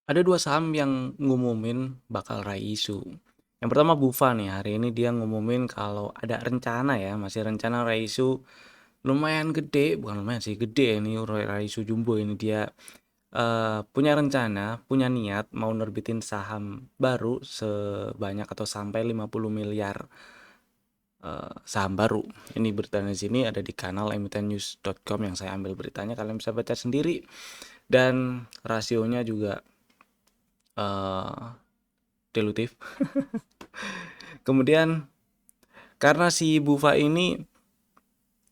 Ada 2 saham yang ngumumin bakal raih isu. Yang pertama BUFA nih, hari ini dia ngumumin kalau ada rencana ya, masih rencana raih isu lumayan gede, bukan lumayan sih, gede ini raih isu jumbo ini. Dia punya rencana, punya niat mau nerbitin saham baru sebanyak atau sampai 50 miliar saham baru. Ini beritanya di sini ada di kanal emitennews.com yang saya ambil beritanya, kalian bisa baca sendiri. Dan rasionya juga eh dilutif. Kemudian karena si Bufa ini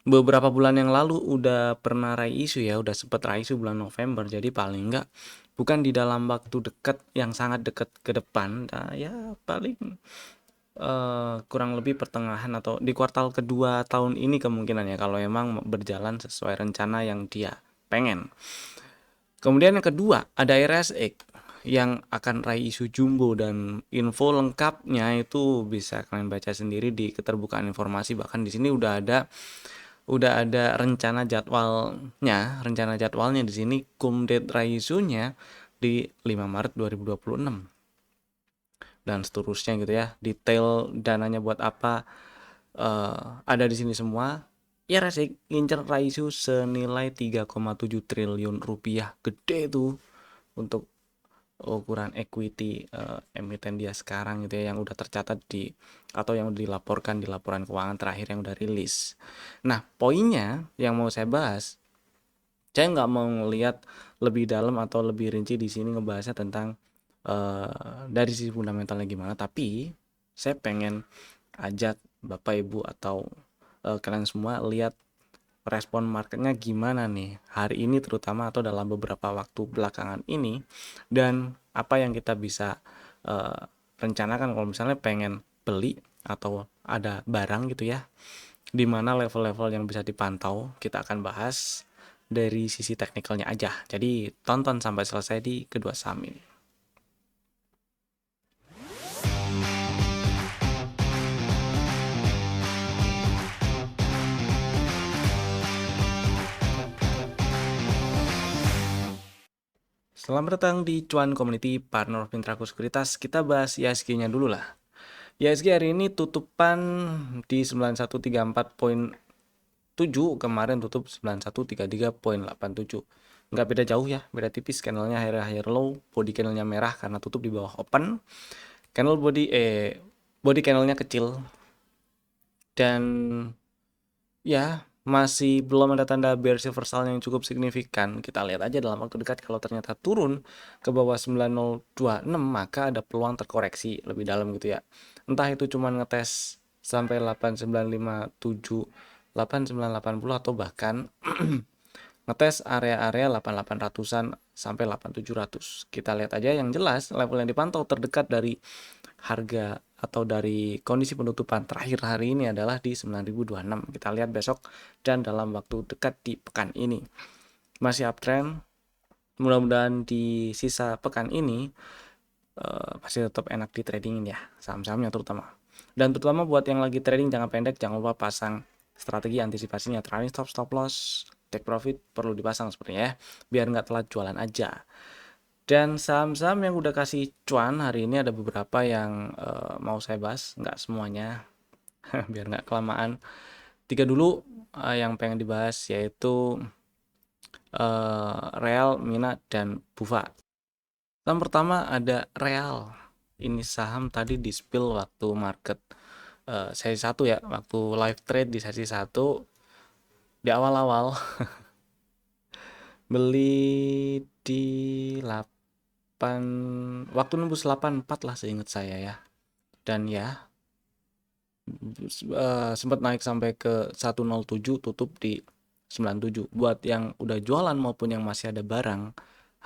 beberapa bulan yang lalu udah pernah raih isu ya, udah sempet raih isu bulan November. Jadi paling enggak bukan di dalam waktu dekat yang sangat dekat ke depan, nah, ya paling kurang lebih pertengahan atau di kuartal kedua tahun ini kemungkinan ya, kalau emang berjalan sesuai rencana yang dia pengen. Kemudian yang kedua ada RSX yang akan raih isu jumbo, dan info lengkapnya itu bisa kalian baca sendiri di keterbukaan informasi. Bahkan di sini udah ada rencana jadwalnya di sini. Cum date raih isunya di 5 Maret 2026 dan seterusnya gitu ya. Detail dananya buat apa ada di sini semua. Ya Resik ngincer raih isu senilai 3,7 triliun rupiah, gede tuh untuk ukuran equity emiten dia sekarang gitu ya, yang udah tercatat di atau yang dilaporkan di laporan keuangan terakhir yang udah rilis. Nah, poinnya yang mau saya bahas, saya nggak mau ngelihat lebih dalam atau lebih rinci di sini ngebahasnya tentang dari sisi fundamentalnya gimana, tapi saya pengen ajak Bapak Ibu atau kalian semua lihat respon marketnya gimana nih hari ini, terutama atau dalam beberapa waktu belakangan ini, dan apa yang kita bisa uh, rencanakan kalau misalnya pengen beli atau ada barang gitu ya, di mana level-level yang bisa dipantau. Kita akan bahas dari sisi teknikalnya aja, jadi tonton sampai selesai di kedua saham ini. Selamat datang di Cuan Community Partner of Intraku Sekuritas. Kita bahas IHSG-nya dulu lah. IHSG hari ini tutupan di 9134,7, kemarin tutup 9133,87. Nggak beda jauh ya, beda tipis. Candlenya higher low, body candlenya merah karena tutup di bawah open. Candle body candlenya kecil, dan ya masih belum ada tanda bearish reversal yang cukup signifikan. Kita lihat aja dalam waktu dekat, kalau ternyata turun ke bawah 9026 maka ada peluang terkoreksi lebih dalam gitu ya. Entah itu cuma ngetes sampai 8957, 8980, atau bahkan ngetes area-area 8800-an sampai 8700. Kita lihat aja, yang jelas level yang dipantau terdekat dari harga atau dari kondisi penutupan terakhir hari ini adalah di 9026. Kita lihat besok dan dalam waktu dekat di pekan ini masih uptrend. Mudah-mudahan di sisa pekan ini masih tetap enak di tradingin ya, saham-sahamnya terutama. Dan terutama buat yang lagi trading jangka pendek, jangan lupa pasang strategi antisipasinya, trailing stop loss, take profit perlu dipasang sepertinya ya, biar nggak telat jualan aja. Dan saham-saham yang udah kasih cuan hari ini ada beberapa yang mau saya bahas, nggak semuanya biar nggak kelamaan. 3 dulu yang pengen dibahas, yaitu Real, Mina, dan Bufa. Saham pertama ada Real. Ini saham tadi di spill waktu market sesi 1 ya, waktu live trade di sesi 1 di awal-awal. Beli di 8, waktu nembus 84 lah seingat saya ya. Dan ya sempat naik sampai ke 107, tutup di 97. Buat yang udah jualan maupun yang masih ada barang,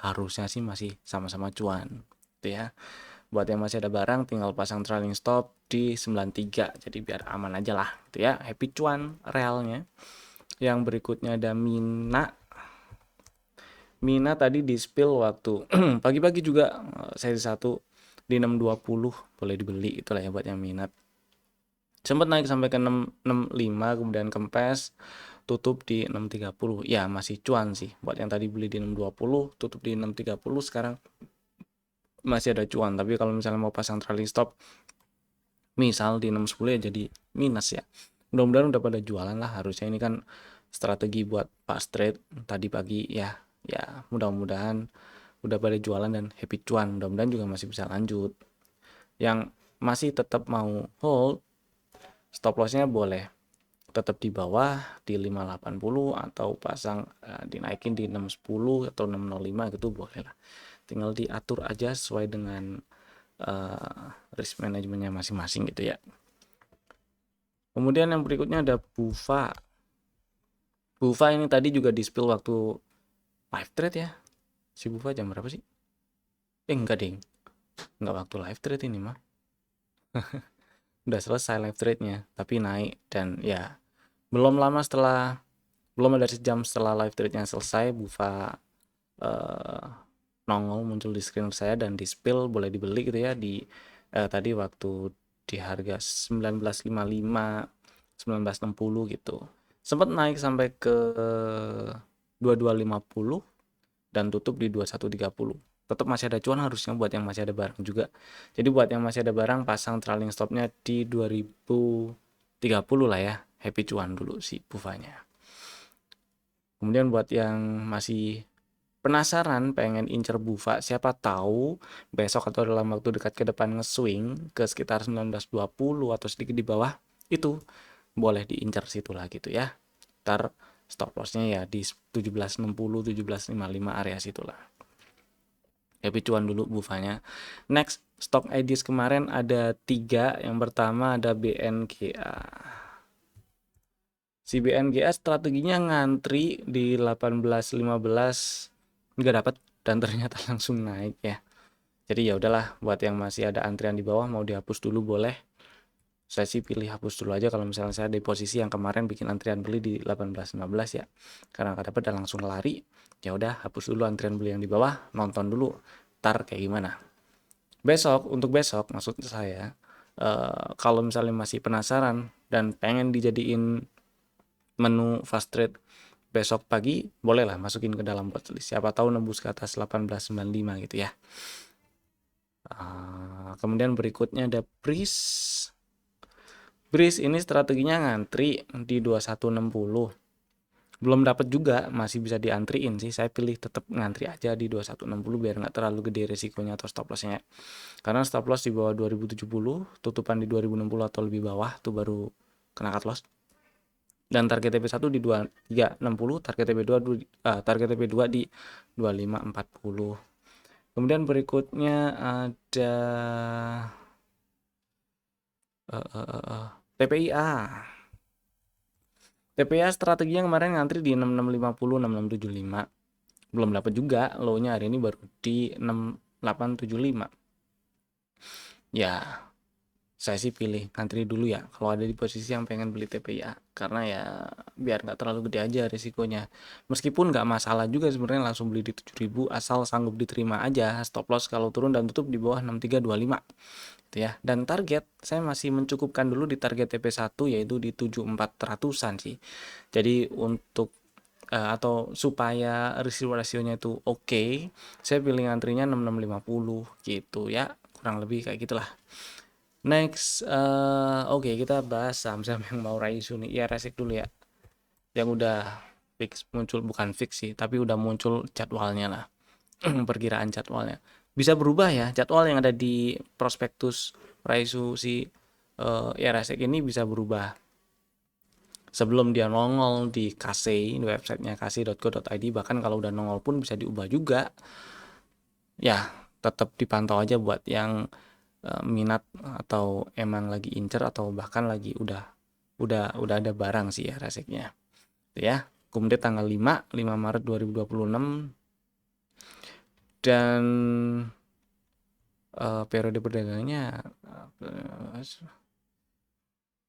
harusnya sih masih sama-sama cuan gitu ya. Buat yang masih ada barang tinggal pasang trailing stop di 93, jadi biar aman aja lah gitu ya, happy cuan realnya. Yang berikutnya ada Mina tadi di spill waktu pagi-pagi juga, sesi 1 di 620, boleh dibeli itulah ya buat yang minat. Sempat naik sampai ke 665, kemudian kempes tutup di 630. Ya masih cuan sih buat yang tadi beli di 620, tutup di 630, sekarang masih ada cuan. Tapi kalau misalnya mau pasang trailing stop misal di 610 ya jadi minus ya. Mudah-mudahan udah pada jualan lah, harusnya ini kan strategi buat fast trade tadi pagi ya. Ya mudah-mudahan udah pada jualan dan happy cuan, mudah-mudahan juga masih bisa lanjut. Yang masih tetap mau hold, stop lossnya boleh tetap di bawah di 580 atau pasang dinaikin di 610 atau 605 gitu boleh lah, tinggal diatur aja sesuai dengan risk manajemennya masing-masing gitu ya. Kemudian yang berikutnya ada BUFA. BUFA ini tadi juga di spill waktu live trade ya. Si BUFA jam berapa sih? Enggak ding, enggak waktu live trade ini mah. Udah selesai live trade-nya tapi naik, dan ya belum ada sejam setelah live trade-nya selesai BUFA nongol muncul di screen saya dan di spill boleh dibeli gitu ya di tadi waktu di harga 1955 1960 gitu, sempat naik sampai ke 2250 dan tutup di 2130. Tetap masih ada cuan harusnya buat yang masih ada barang juga. Jadi buat yang masih ada barang pasang trailing stopnya di 2030 lah ya, happy cuan dulu si bufanya. Kemudian buat yang masih penasaran pengen incer bufa, siapa tahu besok atau dalam waktu dekat ke depan nge-swing ke sekitar 1920 atau sedikit di bawah, itu boleh diincer situ lah gitu ya. Ntar stop lossnya ya di 1760 1755 area situlah. Happy cuan dulu bufanya. Next, stock ideas kemarin ada 3. Yang pertama ada BNGA. Si BNGA strateginya ngantri di 1815 nggak dapat dan ternyata langsung naik ya. Jadi ya udahlah, buat yang masih ada antrian di bawah mau dihapus dulu boleh. Saya sih pilih hapus dulu aja kalau misalnya saya di posisi yang kemarin bikin antrian beli di 1815 ya. Karena nggak dapat dan langsung lari. Ya udah, hapus dulu antrian beli yang di bawah, nonton dulu tar kayak gimana. Untuk besok maksud saya, kalau misalnya masih penasaran dan pengen dijadiin menu fast trade besok pagi, bolehlah masukin ke dalam watchlist. Siapa tahu nembus ke atas 1895 gitu ya. Kemudian berikutnya ada Breeze. Breeze ini strateginya ngantri di 2160. Belum dapat juga, masih bisa diantriin sih. Saya pilih tetap ngantri aja di 2160 biar nggak terlalu gede resikonya atau stop lossnya. Karena stop loss di bawah 2070, tutupan di 2060 atau lebih bawah tuh baru kena cut loss. Dan target TP1 di 2360, target TP2 di 2540. Kemudian berikutnya ada TPIA. TPIA strateginya kemarin ngantri di 6650 6675. Belum dapat juga, low-nya hari ini baru di 6875. Ya, saya sih pilih ngantri dulu ya kalau ada di posisi yang pengen beli TPIA, karena ya biar nggak terlalu gede aja risikonya. Meskipun nggak masalah juga sebenarnya langsung beli di 7000 asal sanggup diterima aja stop loss kalau turun dan tutup di bawah 6325 gitu ya. Dan target saya masih mencukupkan dulu di target TP1 yaitu di 7400-an sih. Jadi untuk atau supaya rasionya itu oke, saya pilih ngantrinya 6650 gitu ya, kurang lebih kayak gitulah. Next, oke, kita bahas saham-saham yang mau raisu nih. Ya, resek dulu ya. Yang udah fix muncul, bukan fix sih, tapi udah muncul jadwalnya lah. Perkiraan jadwalnya. Bisa berubah ya, jadwal yang ada di prospektus raisu si resek ini bisa berubah. Sebelum dia nongol di Kasei, di websitenya kasei.co.id, bahkan kalau udah nongol pun bisa diubah juga. Ya, tetap dipantau aja buat yang minat atau emang lagi incer atau bahkan lagi udah ada barang sih ya reseknya. Itu ya. Kemudian tanggal 5 Maret 2026 dan periode perdagangannya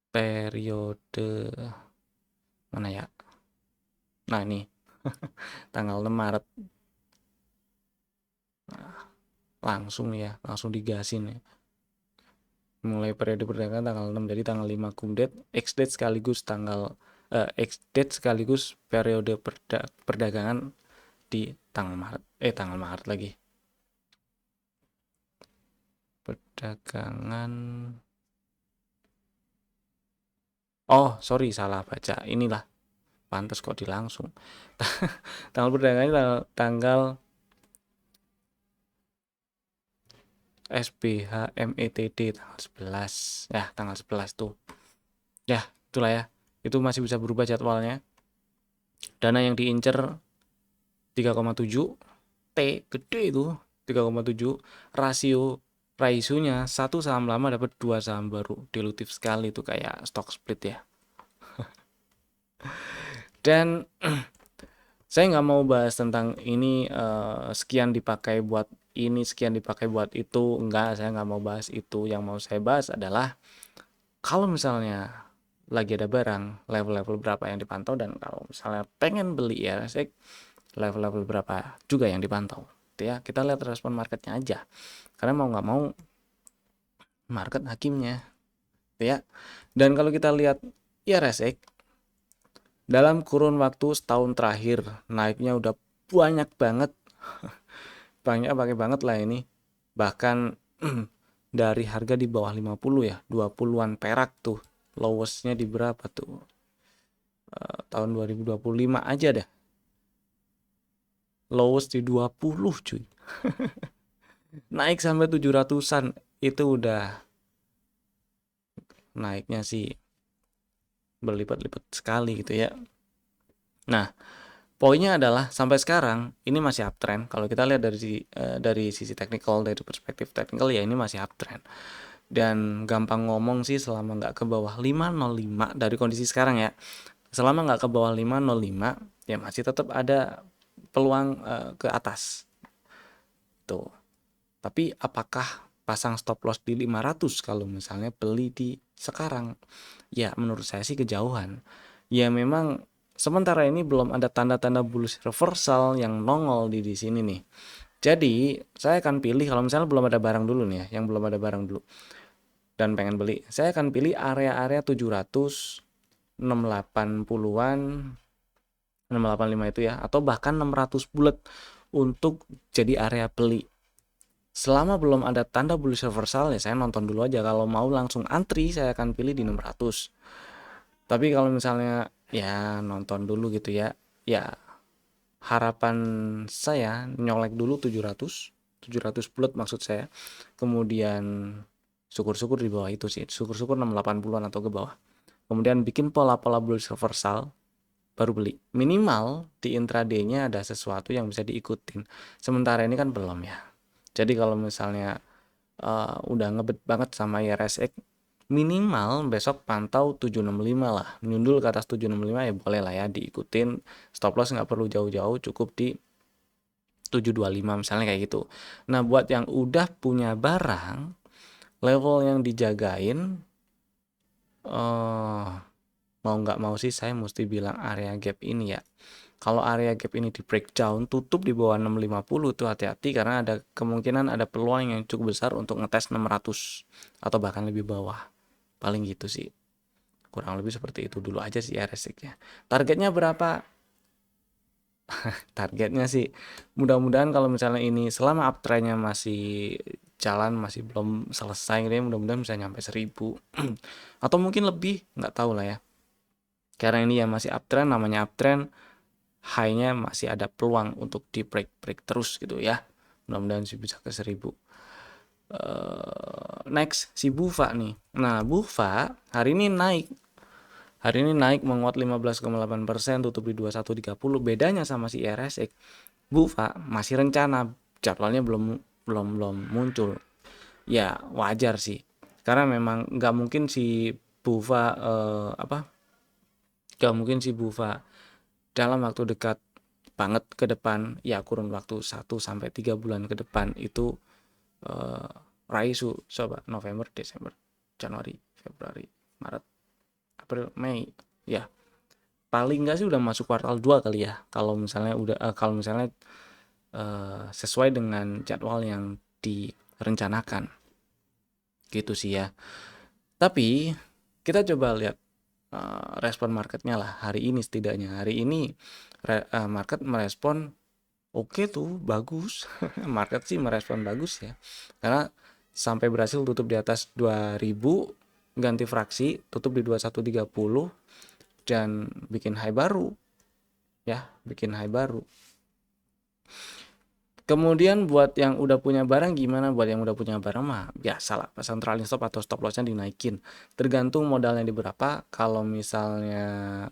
periode mana ya? Nah, ini tanggal 6 Maret. Nah, langsung ya, langsung digasin ya. Mulai periode perdagangan tanggal 6, jadi tanggal 5 kumdet, X-date sekaligus X-date sekaligus periode perdagangan di tanggal Maret lagi. perdagangan. Oh, sorry, salah baca. Inilah, pantas kok dilangsung. Tanggal perdagangannya tanggal SBH METD tanggal 11. Ya, tanggal 11 tuh. Ya, itulah ya. Itu masih bisa berubah jadwalnya. Dana yang diincer 3,7 T, gede itu 3,7. Rasionya satu saham lama dapat 2 saham baru. Dilutif sekali tuh, kayak stock split ya. Dan saya nggak mau bahas tentang ini sekian dipakai buat ini, sekian dipakai buat itu. Enggak, saya nggak mau bahas itu. Yang mau saya bahas adalah kalau misalnya lagi ada barang, level-level berapa yang dipantau, dan kalau misalnya pengen beli ya, saya level-level berapa juga yang dipantau. Gitu ya, kita lihat respon marketnya aja. Karena mau nggak mau market hakimnya. Gitu ya. Dan kalau kita lihat IRSX dalam kurun waktu setahun terakhir naiknya udah banyak banget. Banyak banget lah ini. Bahkan dari harga di bawah 50 ya, 20-an perak tuh. Lowestnya di berapa tuh? Tahun 2025 aja dah. Lowest di 20 cuy. Naik sampai 700-an. Itu udah naiknya sih berlipat-lipat sekali gitu ya. Nah, poinnya adalah sampai sekarang ini masih uptrend. Kalau kita lihat dari sisi teknikal, dari perspektif teknikal ya ini masih uptrend. Dan gampang ngomong sih, selama nggak ke bawah 505 dari kondisi sekarang ya, selama nggak ke bawah 505 ya masih tetap ada peluang ke atas tuh. Tapi apakah pasang stop loss di 500 kalau misalnya beli di sekarang? Ya menurut saya sih kejauhan. Ya memang sementara ini belum ada tanda-tanda bullish reversal yang nongol di sini nih. Jadi saya akan pilih, kalau misalnya belum ada barang dulu nih ya, yang belum ada barang dulu dan pengen beli, saya akan pilih area-area 700, 680-an, 685 itu ya, atau bahkan 600 bulat untuk jadi area beli. Selama belum ada tanda bullish reversal ya saya nonton dulu aja. Kalau mau langsung antri saya akan pilih di 600. Tapi kalau misalnya ya nonton dulu gitu ya, ya harapan saya nyolek dulu 700 bulat maksud saya. Kemudian syukur-syukur di bawah itu sih, syukur-syukur 680-an atau ke bawah. Kemudian bikin pola-pola bullish reversal, baru beli. Minimal di intraday-nya ada sesuatu yang bisa diikutin. Sementara ini kan belum ya. Jadi kalau misalnya udah ngebet banget sama IRSX, minimal besok pantau 765 lah. Nyundul ke atas 765 ya boleh lah ya diikutin. Stop loss nggak perlu jauh-jauh, cukup di 725 misalnya kayak gitu. Nah buat yang udah punya barang, level yang dijagain mau nggak mau sih saya mesti bilang area gap ini ya. Kalau area gap ini di breakdown tutup di bawah 650 tuh hati-hati, karena ada kemungkinan ada peluang yang cukup besar untuk ngetes 600 atau bahkan lebih bawah. Paling gitu sih. Kurang lebih seperti itu dulu aja sih RSX-nya. Targetnya berapa? Targetnya sih mudah-mudahan kalau misalnya ini selama uptrendnya masih jalan, masih belum selesai gitu ya, mudah-mudahan bisa nyampe 1000 atau mungkin lebih, nggak tahu lah ya. Karena ini ya masih uptrend, namanya uptrend, high-nya masih ada peluang untuk di break terus gitu ya. Mudah-mudahan sih bisa ke 1000. Next si BUFA nih. Nah BUFA hari ini naik. Hari ini naik menguat 15,8%, tutup di 2130. Bedanya sama si IRSX, BUFA masih rencana, jadwalnya belum muncul. Ya wajar sih. Karena memang nggak mungkin si BUFA nggak mungkin si BUFA dalam waktu dekat banget ke depan, ya kurun waktu 1-3 bulan ke depan itu raisu coba November, Desember, Januari, Februari, Maret, April, Mei, ya paling nggak sih udah masuk kuartal 2 kali ya, kalau misalnya sesuai dengan jadwal yang direncanakan gitu sih ya. Tapi kita coba lihat respon marketnya lah hari ini. Setidaknya hari ini market merespon oke tuh, bagus. Market sih merespon bagus ya, karena sampai berhasil tutup di atas 2000, ganti fraksi, tutup di 2130 dan bikin high baru ya, bikin high baru. Kemudian buat yang udah punya barang gimana? Buat yang udah punya barang mah biasalah, pasang trailing stop atau stop lossnya dinaikin. Tergantung modalnya di berapa. Kalau misalnya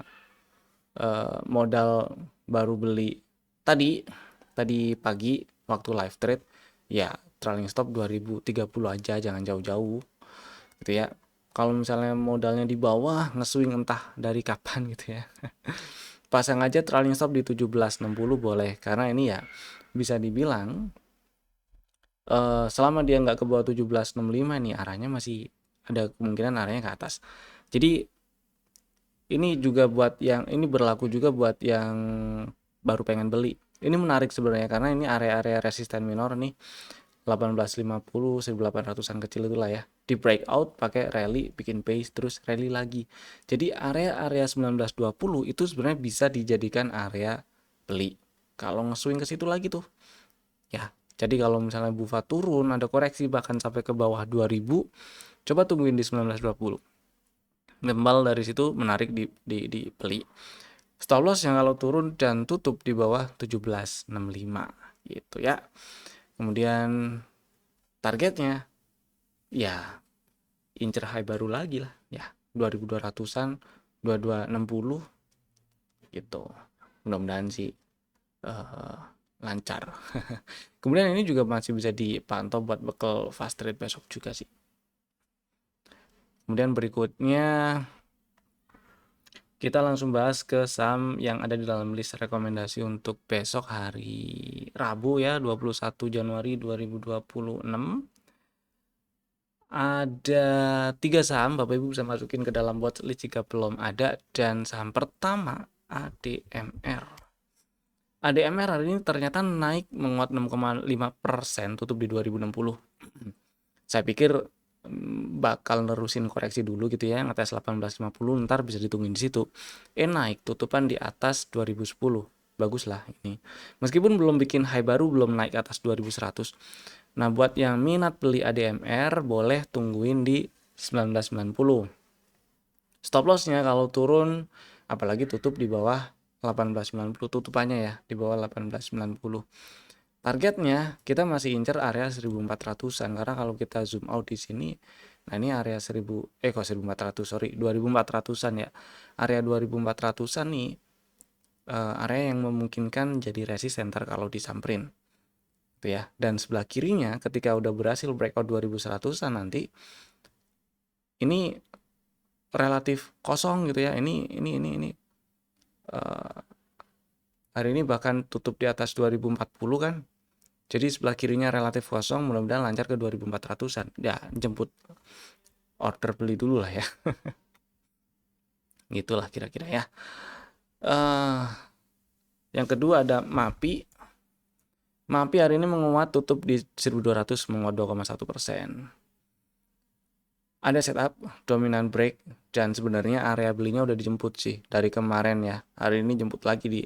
modal baru beli tadi pagi waktu live trade, ya trailing stop 2030 aja, jangan jauh-jauh gitu ya. Kalau misalnya modalnya di bawah, nge-swing entah dari kapan gitu ya, pasang aja trailing stop di 1760 boleh, karena ini ya bisa dibilang selama dia nggak ke bawah 1765 nih, arahnya masih ada kemungkinan arahnya ke atas. Jadi ini juga buat yang ini berlaku juga buat yang baru pengen beli. Ini menarik sebenarnya karena ini area-area resisten minor nih, 1850, 1800-an kecil itulah ya. Di breakout pakai rally, bikin base, terus rally lagi. Jadi area-area 1920 itu sebenarnya bisa dijadikan area beli. Kalau nge-swing ke situ lagi tuh. Ya, jadi kalau misalnya bufa turun, ada koreksi bahkan sampai ke bawah 2000, coba tungguin di 1920. Gembal dari situ menarik di beli. Stop loss yang kalau turun dan tutup di bawah 1765 gitu ya. Kemudian targetnya ya incer high baru lagi lah ya, 2200-an, 2260 gitu. Mudah-mudahan sih lancar. Kemudian ini juga masih bisa dipantau buat bekal fast trade besok juga sih. Kemudian berikutnya kita langsung bahas ke saham yang ada di dalam list rekomendasi untuk besok hari Rabu ya, 21 Januari 2026. Ada 3 saham, Bapak Ibu bisa masukin ke dalam watchlist jika belum ada. Dan saham pertama ADMR. ADMR hari ini ternyata naik menguat 6,5%, tutup di 2060. Saya pikir bakal nerusin koreksi dulu gitu ya, ngetes 1850, ntar bisa ditungguin di situ. Naik tutupan di atas 2010. Bagus lah ini. Meskipun belum bikin high baru, belum naik ke atas 2100. Nah, buat yang minat beli ADMR boleh tungguin di 1990. Stop lossnya kalau turun, apalagi tutup di bawah 1890 tutupannya ya, di bawah 1890. Targetnya kita masih incer area 1400-an, karena kalau kita zoom out di sini, nah ini area 1400, sorry, 2400-an ya. Area 2400-an nih area yang memungkinkan jadi resisten kalau disamperin. Gitu ya. Dan sebelah kirinya ketika udah berhasil breakout 2100-an nanti ini relatif kosong gitu ya. Ini hari ini bahkan tutup di atas 2040 kan. Jadi sebelah kirinya relatif kosong, mudah-mudahan lancar ke 2400-an. Ya, jemput order beli dulu lah ya. Gitulah kira-kira ya. Yang kedua ada MAPI. MAPI hari ini menguat, tutup di 1200, menguat 2,1%. Ada setup dominan break dan sebenarnya area belinya udah dijemput sih dari kemarin ya. Hari ini jemput lagi di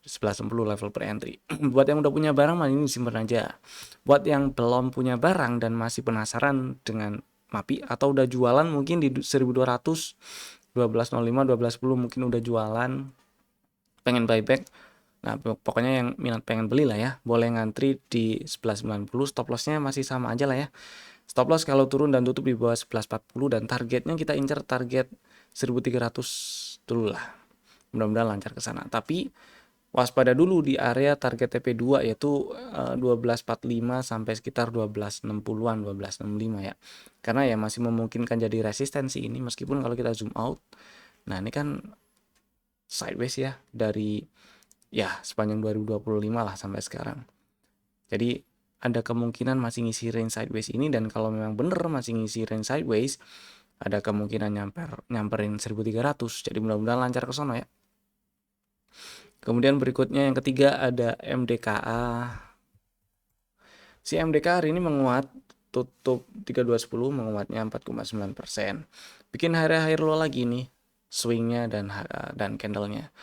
1110 level per entry. Buat yang udah punya barang mah ini simpan aja. Buat yang belum punya barang dan masih penasaran dengan MAPI atau udah jualan mungkin di 1200, 1205, 1210 mungkin udah jualan, pengen buyback. Nah, pokoknya yang minat pengen beli lah ya, boleh ngantri di 1190. Stop lossnya masih sama aja lah ya. Stop loss kalau turun dan tutup di bawah 1140 dan targetnya kita incer target 1300 dulu lah. Mudah-mudahan lancar ke sana. Tapi waspada dulu di area target TP2 yaitu 1245 sampai sekitar 1260-an, 1265 ya. Karena ya masih memungkinkan jadi resistensi ini meskipun kalau kita zoom out. Nah, ini kan sideways ya dari ya sepanjang 2025 lah sampai sekarang. Jadi ada kemungkinan masih ngisi range sideways ini, dan kalau memang bener masih ngisi range sideways, ada kemungkinan nyamperin 1300. Jadi mudah-mudahan lancar ke sono ya. Kemudian berikutnya yang ketiga ada MDKA. Si MDKA hari ini menguat, tutup 3210, menguatnya 4,9%. Bikin high low lagi nih, swingnya dan candlenya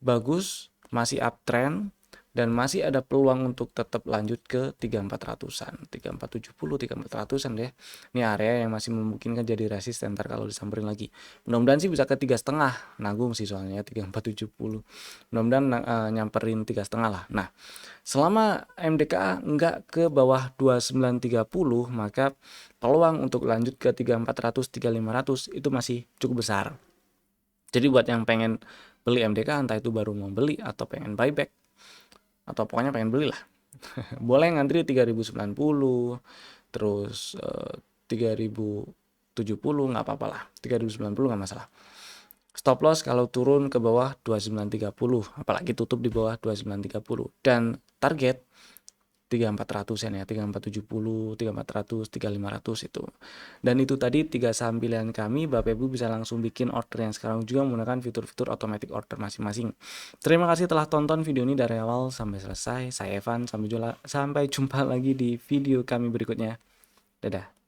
bagus, masih uptrend, dan masih ada peluang untuk tetap lanjut ke 3400-an, 3470, 3400-an deh. Ini area yang masih memungkinkan jadi resisten ntar kalau disamperin lagi. Mudah-mudahan sih bisa ke 3,5, nanggung sih soalnya 3470. Mudah-mudahan nyamperin 3,5 lah. Nah, selama MDKA nggak ke bawah 2930, maka peluang untuk lanjut ke 3400, 3500 itu masih cukup besar. Jadi buat yang pengen beli MDKA, entah itu baru mau beli atau pengen buyback, atau pokoknya pengen beli lah, boleh ngantri 3090, terus 3070 nggak apa-apa lah, 3090 nggak masalah. Stop loss kalau turun ke bawah 2930, apalagi tutup di bawah 2930, dan target 3400-an ya, 3470, 3400, 3500 itu. Dan itu tadi 3 saham pilihan kami. Bapak Ibu bisa langsung bikin order yang sekarang juga menggunakan fitur-fitur automatic order masing-masing. Terima kasih telah tonton video ini dari awal sampai selesai. Saya Evan, sampai jumpa lagi di video kami berikutnya. Dadah.